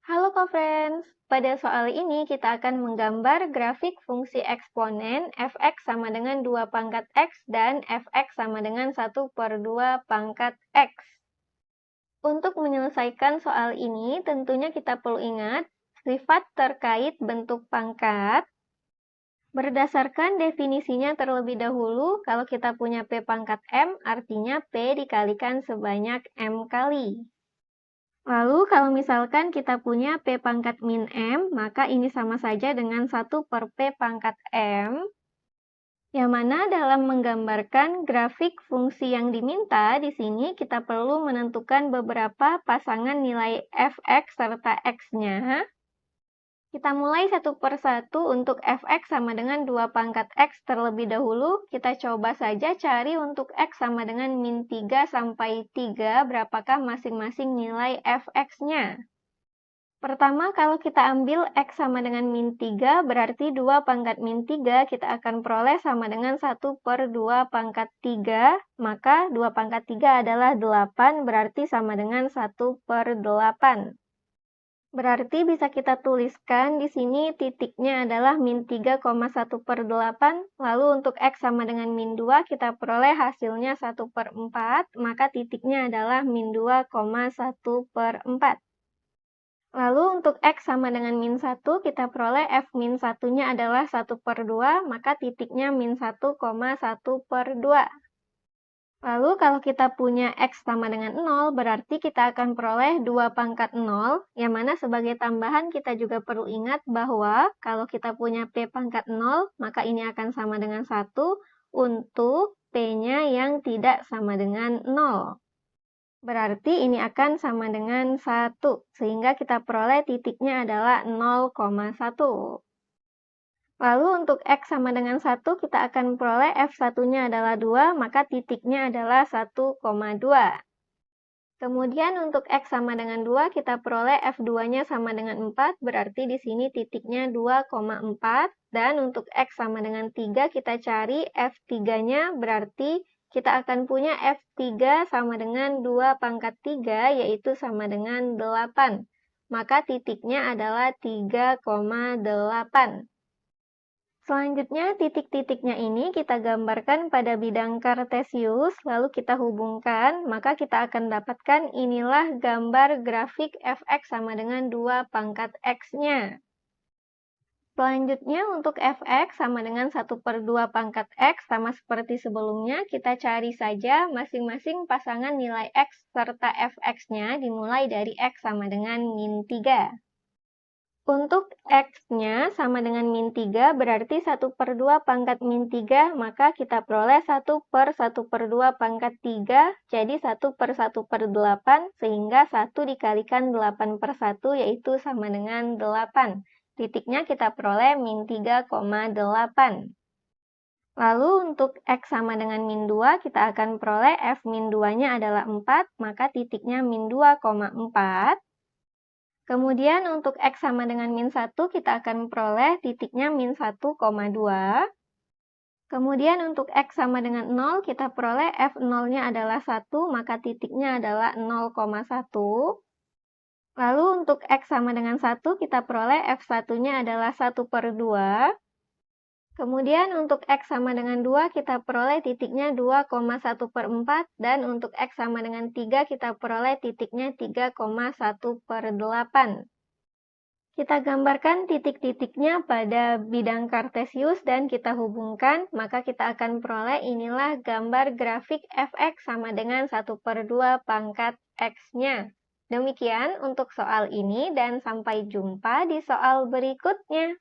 Halo friends, pada soal ini kita akan menggambar grafik fungsi eksponen fx sama dengan 2 pangkat x dan fx sama dengan 1/2 pangkat x. Untuk menyelesaikan soal ini, tentunya kita perlu ingat sifat terkait bentuk pangkat. Berdasarkan definisinya terlebih dahulu, kalau kita punya P pangkat M, artinya P dikalikan sebanyak M kali. Lalu kalau misalkan kita punya P pangkat min M, maka ini sama saja dengan 1/P pangkat M, yang mana dalam menggambarkan grafik fungsi yang diminta, di sini kita perlu menentukan beberapa pasangan nilai fx serta x-nya. Kita mulai satu persatu untuk fx sama dengan 2 pangkat x terlebih dahulu. Kita coba saja cari untuk x sama dengan min 3 sampai 3, berapakah masing-masing nilai fx-nya. Pertama, kalau kita ambil x sama dengan min 3, berarti 2 pangkat min 3 kita akan peroleh sama dengan 1/2 pangkat 3, maka 2 pangkat 3 adalah 8, berarti sama dengan 1/8. Berarti bisa kita tuliskan di sini titiknya adalah min 3,1/8, lalu untuk x sama dengan min 2 kita peroleh hasilnya 1/4, maka titiknya adalah min 2,1/4. Lalu untuk x sama dengan min 1 kita peroleh f min 1-nya adalah 1/2, maka titiknya min 1,1/2. Lalu kalau kita punya x sama dengan 0, berarti kita akan peroleh 2 pangkat 0, yang mana sebagai tambahan kita juga perlu ingat bahwa kalau kita punya P pangkat 0, maka ini akan sama dengan 1 untuk P-nya yang tidak sama dengan 0. Berarti ini akan sama dengan 1, sehingga kita peroleh titiknya adalah 0,1. Lalu untuk x sama dengan 1, kita akan peroleh f1-nya adalah 2, maka titiknya adalah 1,2. Kemudian untuk x sama dengan 2, kita peroleh f2-nya sama dengan 4, berarti di sini titiknya 2,4. Dan untuk x sama dengan 3, kita cari f3-nya, berarti kita akan punya f3 sama dengan 2 pangkat 3, yaitu sama dengan 8. Maka titiknya adalah 3,8. Selanjutnya, titik-titiknya ini kita gambarkan pada bidang kartesius, lalu kita hubungkan, maka kita akan dapatkan inilah gambar grafik fx sama dengan 2 pangkat x-nya. Selanjutnya, untuk fx sama dengan 1/2 pangkat x, sama seperti sebelumnya, kita cari saja masing-masing pasangan nilai x serta fx-nya dimulai dari x sama dengan min 3. Untuk x-nya sama dengan min 3, berarti 1/2 pangkat min 3, maka kita peroleh 1/1/2 pangkat 3, jadi 1/1/8, sehingga 1 dikalikan 8/1, yaitu sama dengan 8. Titiknya kita peroleh min 3,8. Lalu untuk x sama dengan min 2, kita akan peroleh f min 2-nya adalah 4, maka titiknya min 2,4. Kemudian untuk x sama dengan min 1, kita akan peroleh titiknya min 1,2. Kemudian untuk x sama dengan 0, kita peroleh f0-nya adalah 1, maka titiknya adalah 0,1. Lalu untuk x sama dengan 1, kita peroleh f1-nya adalah 1/2. Kemudian untuk x sama dengan 2, kita peroleh titiknya 2,1/4, dan untuk x sama dengan 3, kita peroleh titiknya 3,1/8. Kita gambarkan titik-titiknya pada bidang kartesius dan kita hubungkan, maka kita akan peroleh inilah gambar grafik fx sama dengan 1/2 pangkat x-nya. Demikian untuk soal ini dan sampai jumpa di soal berikutnya.